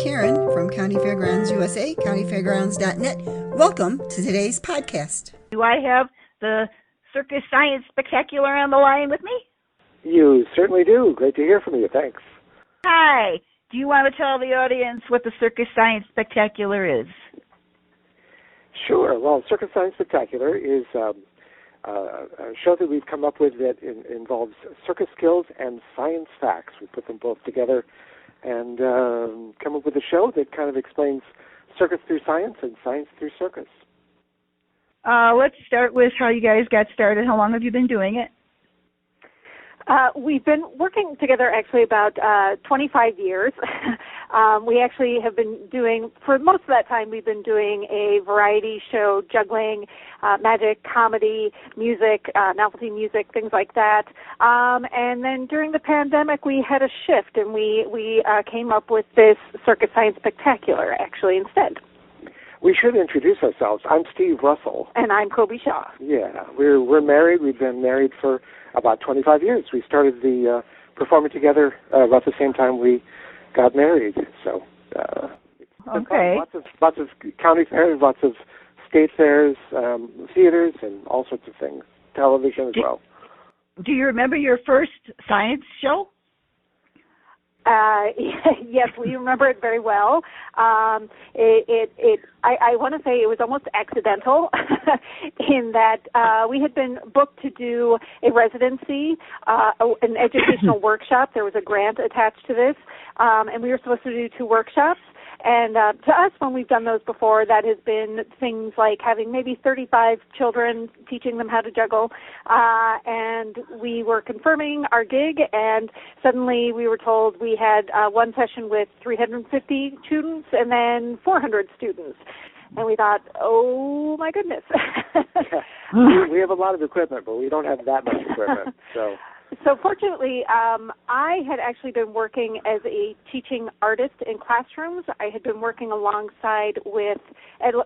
Karen from County Fairgrounds USA, countyfairgrounds.net. Welcome to today's podcast. Do I have the Circus Science Spectacular on the line with me? You certainly do. Great to hear from you. Thanks. Hi. Do you want to tell the audience what the Circus Science Spectacular is? Sure. Well, Circus Science Spectacular is a show that we've come up with that involves circus skills and science facts. We put them both together and come up with a show that kind of explains circus through science and science through circus. Let's start with how you guys got started. How long have you been doing it? We've been working together actually about 25 years. We actually have been doing, for most of that time, we've been doing a variety show, juggling, magic, comedy, music, novelty music, things like that. And then during the pandemic, we had a shift, and we came up with this Circus Science Spectacular, actually, instead. We should introduce ourselves. I'm Steve Russell. And I'm Kobi Shaw. Yeah, we're married. We've been married for about 25 years. We started the performing together about the same time we got married. So, okay. Lots of county fairs, lots of state fairs, theaters, and all sorts of things. Television as well. Do you remember your first science show? Yes, we remember it very well. I want to say it was almost accidental in that we had been booked to do a residency, an educational workshop. There was a grant attached to this, and we were supposed to do 2 workshops. And to us, when we've done those before, that has been things like having maybe 35 children, teaching them how to juggle. And we were confirming our gig, and suddenly we were told we had one session with 350 students and then 400 students. And we thought, oh, my goodness. We have a lot of equipment, but we don't have that much equipment. So fortunately, I had actually been working as a teaching artist in classrooms. I had been working alongside with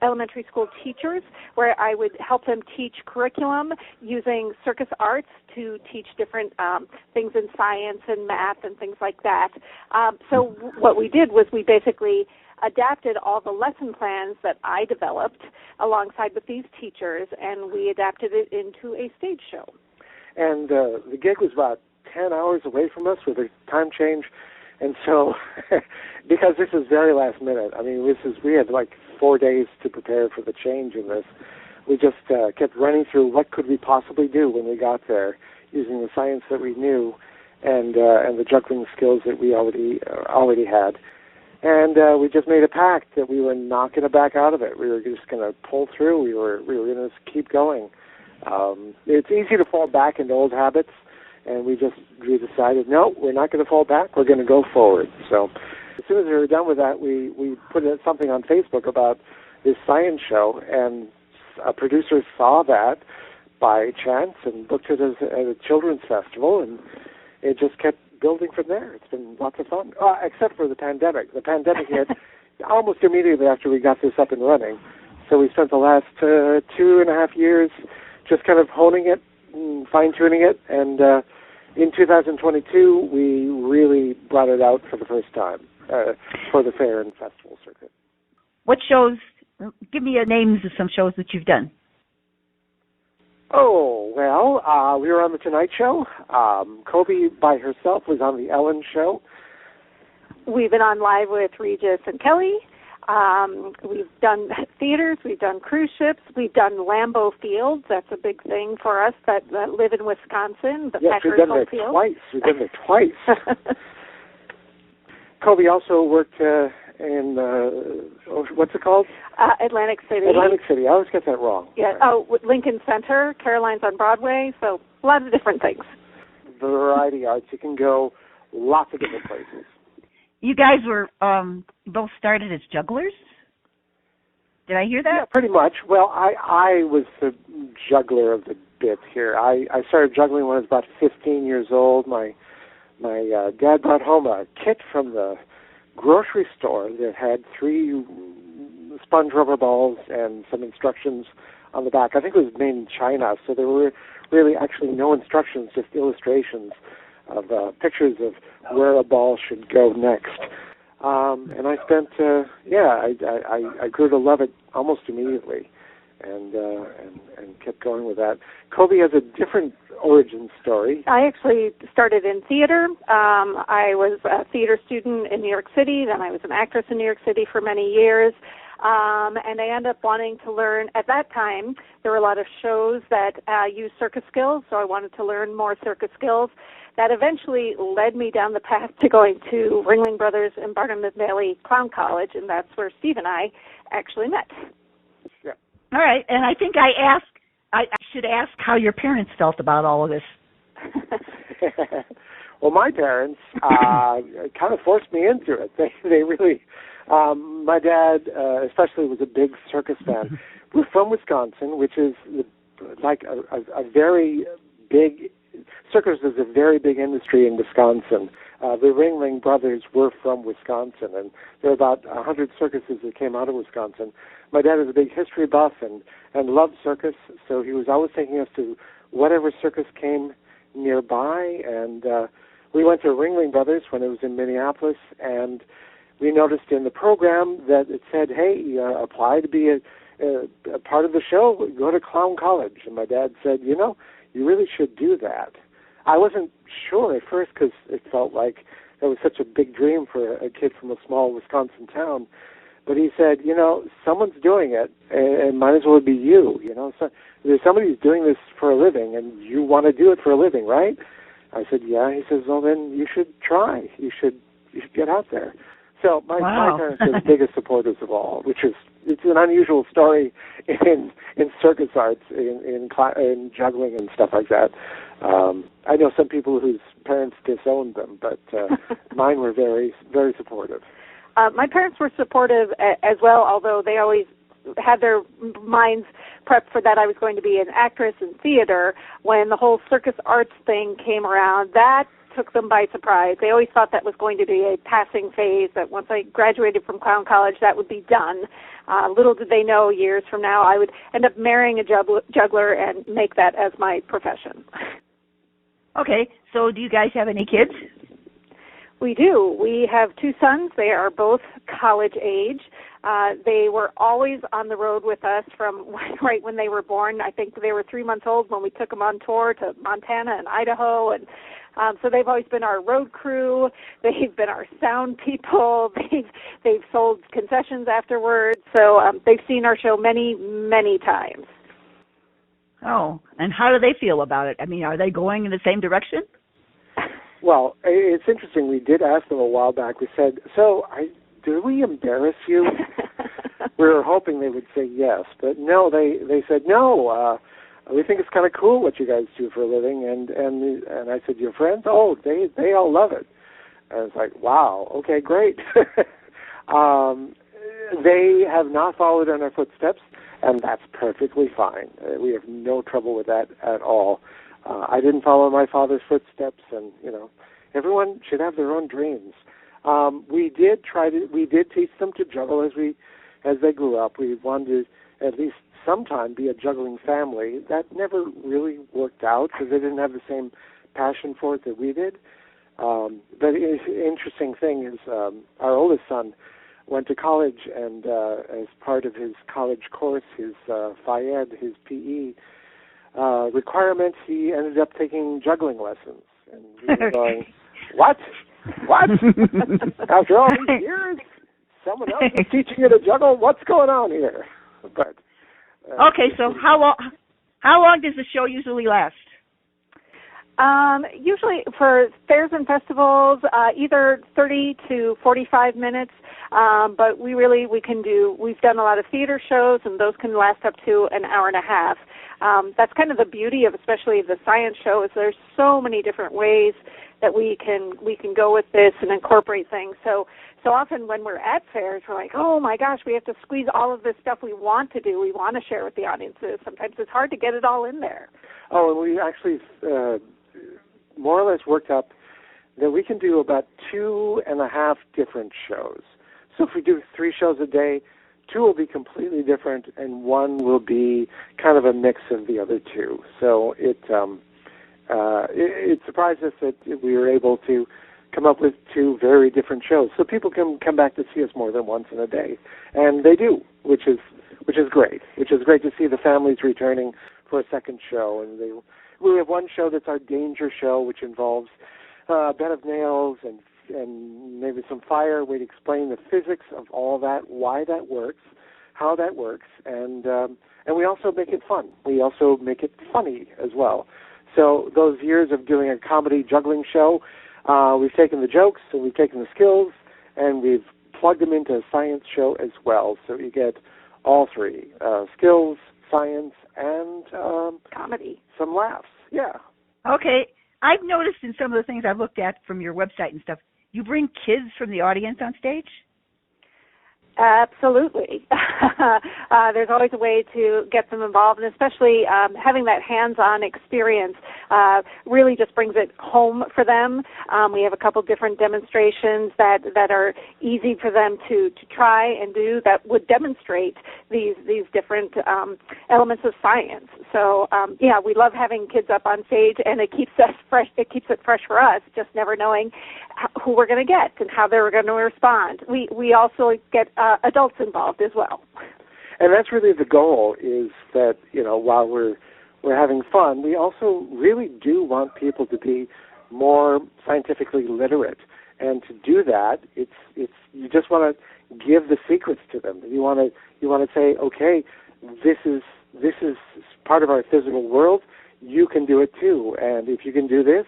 elementary school teachers where I would help them teach curriculum using circus arts to teach different things in science and math and things like that. So what we did was we basically adapted all the lesson plans that I developed alongside with these teachers, and we adapted it into a stage show. And the gig was about 10 hours away from us with a time change. And so, because this is very last minute, I mean, we had like 4 days to prepare for the change in this. We just kept running through what could we possibly do when we got there using the science that we knew and the juggling skills that we already had. And we just made a pact that we were not going to back out of it. We were just going to pull through. We were going to keep going. It's easy to fall back into old habits, and we decided, no, we're not going to fall back. We're going to go forward. So as soon as we were done with that, we put something on Facebook about this science show, and a producer saw that by chance and booked it as a children's festival, and it just kept building from there. It's been lots of fun, except for the pandemic. The pandemic hit almost immediately after we got this up and running. So we spent the last 2.5 years just kind of honing it, fine-tuning it, and in 2022, we really brought it out for the first time for the fair and festival circuit. What shows, give me names of some shows that you've done. Oh, well, we were on The Tonight Show. Kobi by herself was on The Ellen Show. We've been on Live with Regis and Kelly. We've done theaters, we've done cruise ships, we've done Lambeau Fields. That's a big thing for us that live in Wisconsin. The yes, we've done there twice. We've done there twice. Kobi also worked in, what's it called? Atlantic City. Atlantic City. I always get that wrong. Yeah. Oh, Lincoln Center, Caroline's on Broadway, so a lot of different things. Variety arts. You can go lots of different places. You guys were both started as jugglers? Did I hear that? Yeah, pretty much. Well, I was the juggler of the bit here. I started juggling when I was about 15 years old. My dad brought home a kit from the grocery store that had 3 sponge rubber balls and some instructions on the back. I think it was made in China, so there were really actually no instructions, just illustrations of pictures of where a ball should go next. And I spent, I grew to love it almost immediately, and kept going with that. Kobi has a different origin story. I actually started in theater. I was a theater student in New York City, then I was an actress in New York City for many years. And I ended up wanting to learn. At that time, there were a lot of shows that used circus skills, so I wanted to learn more circus skills. That eventually led me down the path to going to Ringling Brothers and Barnum & Bailey Clown College, and that's where Steve and I actually met. Yeah. All right, and I think I should ask how your parents felt about all of this. Well, my parents kind of forced me into it. They really, my dad especially was a big circus fan. We're from Wisconsin, which is like a very big, circus is a very big industry in Wisconsin. The Ringling Brothers were from Wisconsin, and there are about 100 circuses that came out of Wisconsin. My dad was a big history buff and loved circus, so he was always taking us to whatever circus came nearby, and we went to Ringling Brothers when it was in Minneapolis, and we noticed in the program that it said, hey, apply to be a part of the show, go to Clown College. And my dad said, you really should do that. I wasn't sure at first because it felt like it was such a big dream for a kid from a small Wisconsin town. But he said, someone's doing it, and might as well be you. So there's somebody who's doing this for a living, and you want to do it for a living, right? I said, yeah. He says, well, then you should try. You should get out there. So my parents are the biggest supporters of all, it's an unusual story in circus arts, in juggling and stuff like that. I know some people whose parents disowned them, but mine were very, very supportive. My parents were supportive as well, although they always had their minds prepped for that I was going to be an actress in theater. When the whole circus arts thing came around, that took them by surprise. They always thought that was going to be a passing phase, that once I graduated from Clown College, that would be done. Little did they know years from now I would end up marrying a juggler and make that as my profession. Okay, so do you guys have any kids? We do. We have 2 sons. They are both college age. They were always on the road with us from right when they were born. I think they were 3 months old when we took them on tour to Montana and Idaho, and so they've always been our road crew. They've been our sound people. They've sold concessions afterwards. So they've seen our show many, many times. Oh, and how do they feel about it? I mean, are they going in the same direction? Well, it's interesting. We did ask them a while back. We said, do we embarrass you? We were hoping they would say yes, but no, they said no. We think it's kind of cool what you guys do for a living, and I said, your friends? Oh, they all love it. And I was like, wow, okay, great. They have not followed in our footsteps, and that's perfectly fine. We have no trouble with that at all. I didn't follow my father's footsteps, and everyone should have their own dreams. We did teach them to juggle as they grew up. We wanted to at least sometime be a juggling family. That never really worked out because they didn't have the same passion for it that we did. But the interesting thing is our oldest son went to college, and as part of his college course, his FIED, his PE requirements, he ended up taking juggling lessons. And he was going, what? After all these years, someone else is teaching you to juggle? What's going on here? But okay, so how long does the show usually last? Usually for fairs and festivals, either 30 to 45 minutes, but we've done a lot of theater shows, and those can last up to an hour and a half. That's kind of the beauty of especially the science show, is there's so many different ways that we can go with this and incorporate things. So often when we're at fairs, we're like, oh my gosh, we have to squeeze all of this stuff we want to do, we want to share with the audiences. Sometimes it's hard to get it all in there. Oh, and we actually more or less worked up that we can do about 2.5 different shows. So if we do 3 shows a day, 2 will be completely different, and 1 will be kind of a mix of the other 2. So it surprised us that we were able to come up with two very different shows. So people can come back to see us more than once in a day. And they do, which is great. Which is great to see the families returning for a second show. And we have one show that's our danger show, which involves a bed of nails and maybe some fire. We'd explain the physics of all that, why that works, how that works, and we also make it fun. We also make it funny as well. So those years of doing a comedy juggling show, we've taken the jokes and we've taken the skills and we've plugged them into a science show as well. So you get all three, skills, science, and comedy. Some laughs, yeah. Okay. I've noticed in some of the things I've looked at from your website and stuff, you bring kids from the audience on stage? Absolutely. There's always a way to get them involved, and especially having that hands-on experience really just brings it home for them. We have a couple different demonstrations that are easy for them to try and do that would demonstrate these different elements of science. So, we love having kids up on stage, and it keeps us fresh. It keeps it fresh for us, just never knowing who we're going to get and how they're going to respond. We also get adults involved as well. And that's really the goal, is that, while we're having fun, we also really do want people to be more scientifically literate. And to do that, it's you just want to give the secrets to them. You want to say, okay, this is part of our physical world. You can do it too. And if you can do this,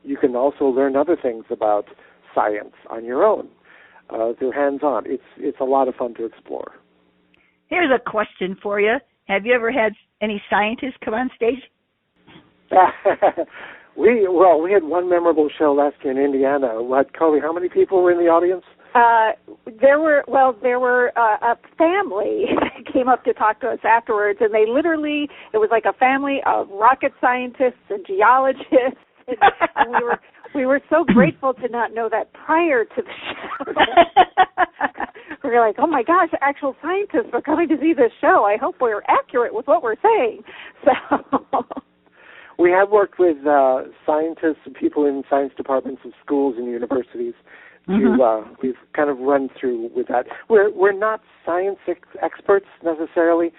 you can also learn other things about science on your own. Through hands-on. It's a lot of fun to explore. Here's a question for you. Have you ever had any scientists come on stage? We had one memorable show last year in Indiana. Kobi, how many people were in the audience? There were a family that came up to talk to us afterwards, and it was like a family of rocket scientists and geologists, and we were so grateful to not know that prior to the show. We were like, oh my gosh, actual scientists are coming to see this show. I hope we're accurate with what we're saying. So we have worked with scientists and people in science departments of schools and universities. We've kind of run through with that. We're not science experts necessarily,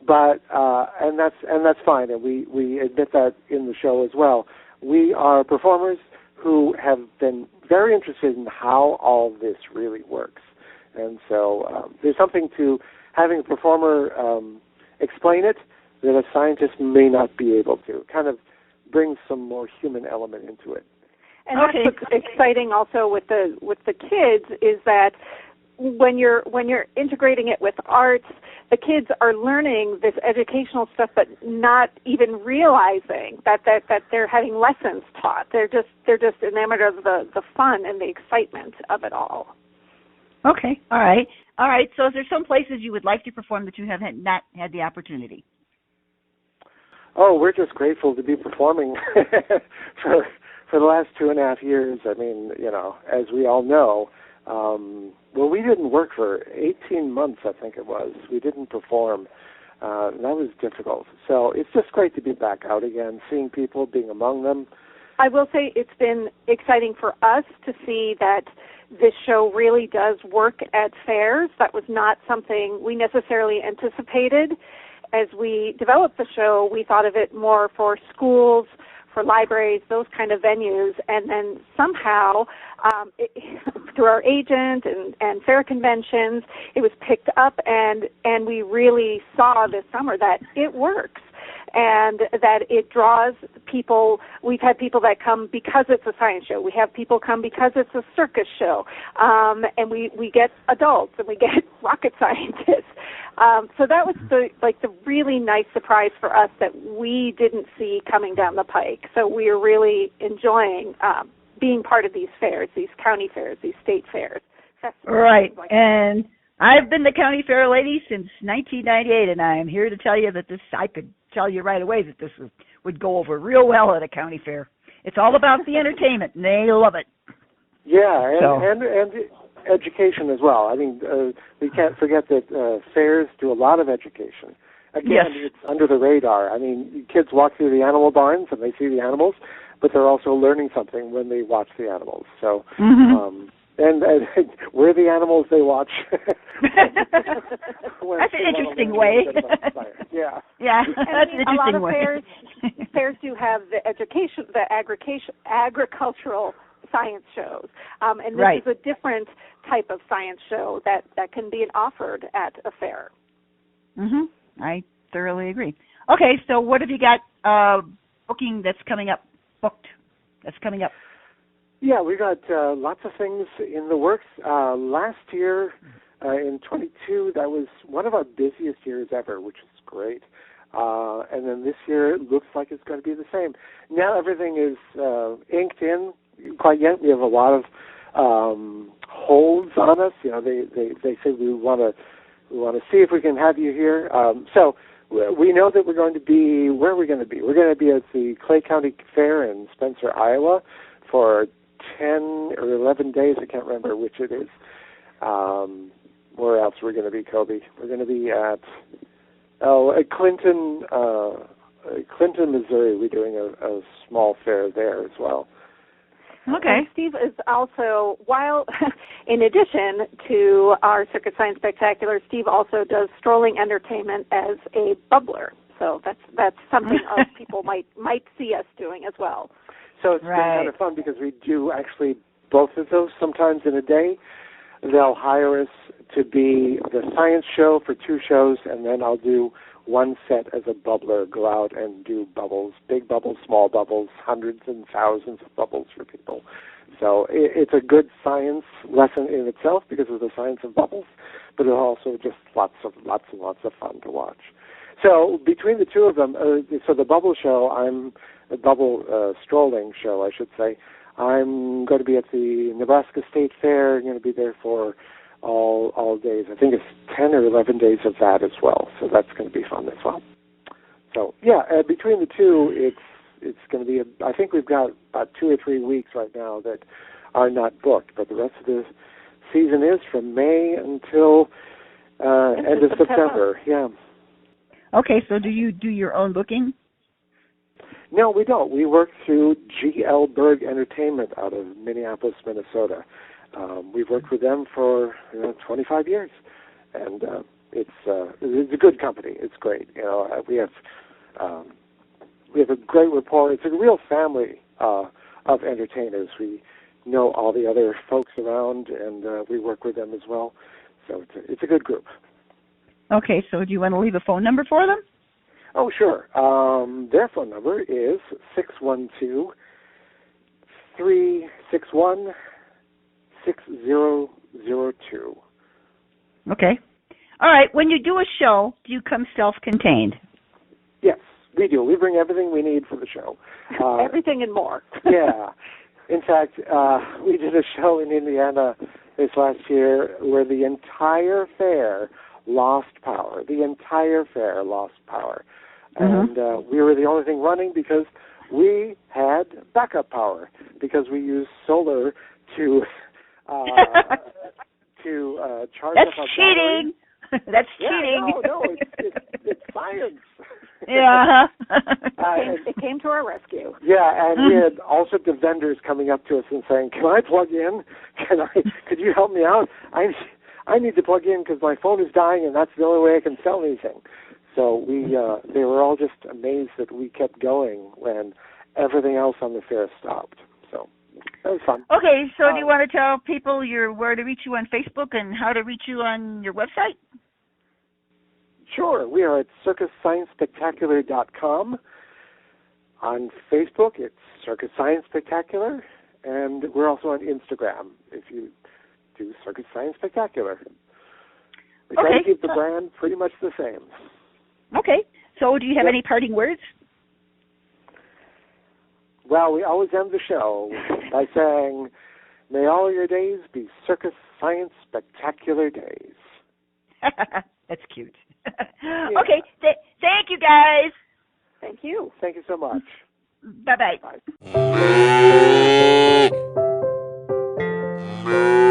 but and that's fine, and we admit that in the show as well. We are performers who have been very interested in how all this really works. And so there's something to having a performer explain it that a scientist may not be able to. Kind of brings some more human element into it. And that's what's exciting also with the kids is that when you're integrating it with arts, the kids are learning this educational stuff, but not even realizing that they're having lessons taught. They're just enamored of the fun and the excitement of it all. Okay, all right. So, is there some places you would like to perform that you have not had the opportunity? Oh, we're just grateful to be performing for the last 2.5 years. I mean, as we all know. We didn't work for 18 months, I think it was. We didn't perform. That was difficult. So it's just great to be back out again, seeing people, being among them. I will say it's been exciting for us to see that this show really does work at fairs. That was not something we necessarily anticipated. As we developed the show, we thought of it more for schools, for libraries, those kind of venues, and then somehow through our agent and fair conventions, it was picked up, and we really saw this summer that it works and that it draws people. We've had people that come because it's a science show. We have people come because it's a circus show, and we get adults and we get rocket scientists. So that was the really nice surprise for us that we didn't see coming down the pike. So we are really enjoying being part of these fairs, these county fairs, these state fairs. Right, and I've been the county fair lady since 1998, and I'm here to tell you that I could tell you right away that this would go over real well at a county fair. It's all about the entertainment, and they love it. Yeah, and education as well. I mean, we can't forget that fairs do a lot of education. again, it's under the radar. I mean, kids walk through the animal barns and they see the animals, but they're also learning something when they watch the animals. So, and we're the animals they watch. That's an interesting way. Yeah. Yeah, that's an interesting way. A lot of fairs do have the agricultural science shows, and this is a different type of science show that can be offered at a fair. I thoroughly agree. Okay, so what have you got booking that's coming up? Yeah, we got lots of things in the works. Last year, in 22, that was one of our busiest years ever, which is great. And then this year, it looks like it's going to be the same. Now everything is inked in. Quite yet, we have a lot of holds on us. You know, they say we want to see if we can have you here. So we know that we're going to be. Where are we going to be? We're going to be at the Clay County Fair in Spencer, Iowa, for 10 or 11 days. I can't remember which it is. Where else are we going to be, Kobi? We're going to be at Clinton, Missouri. We're doing a small fair there as well. Okay. And Steve is also, in addition to our Circus Science Spectacular, Steve also does strolling entertainment as a bubbler. So that's something else people might see us doing as well. So it's been kind of fun because we do actually both of those sometimes in a day. They'll hire us to be the science show for 2 shows, and then I'll do one set as a bubbler, go out and do bubbles, big bubbles, small bubbles, hundreds and thousands of bubbles for people. So it's a good science lesson in itself because of the science of bubbles, but it's also just lots and lots of fun to watch. So between the two of them, so the bubble show, strolling show, I should say, I'm going to be at the Nebraska State Fair. I'm going to be there for all days. I think it's 10 or 11 days of that as well. So that's going to be fun as well. So yeah, between the two, it's going to be. I think we've got about 2 or 3 weeks right now that are not booked, but the rest of the season is from May until end of September. Yeah. Okay, so do you do your own booking? No, we don't. We work through G.L. Berg Entertainment out of Minneapolis, Minnesota. We've worked with them for 25 years, and it's a good company. It's great. We have a great rapport. It's a real family of entertainers. We know all the other folks around, and we work with them as well. So it's a good group. Okay, so do you want to leave a phone number for them? Oh, sure. Their phone number is 612-361-6002. Okay. All right. When you do a show, do you come self-contained? Yes, we do. We bring everything we need for the show. Everything and more. Yeah. In fact, we did a show in Indiana this last year where the entire fair lost power. The entire fair lost power. And we were the only thing running because we had backup power, because we used solar to charge up our cheating. That's cheating. No, it's science. Yeah. It came to our rescue. Yeah, and we had all sorts of vendors coming up to us and saying, "Can I plug in? Could you help me out? I need to plug in because my phone is dying, and that's the only way I can sell anything." So they were all just amazed that we kept going when everything else on the fair stopped. So that was fun. Okay, so do you want to tell people where to reach you on Facebook and how to reach you on your website? Sure. We are at circus-spectacular.com. On Facebook, it's Circus Science Spectacular, and we're also on Instagram if you do Circus Science Spectacular. We try to keep the brand pretty much the same. Okay. So do you have any parting words? Well, we always end the show by saying, "May all your days be Circus Science Spectacular days." That's cute. Okay. Thank you, guys. Thank you. Thank you so much. Bye-bye. Bye.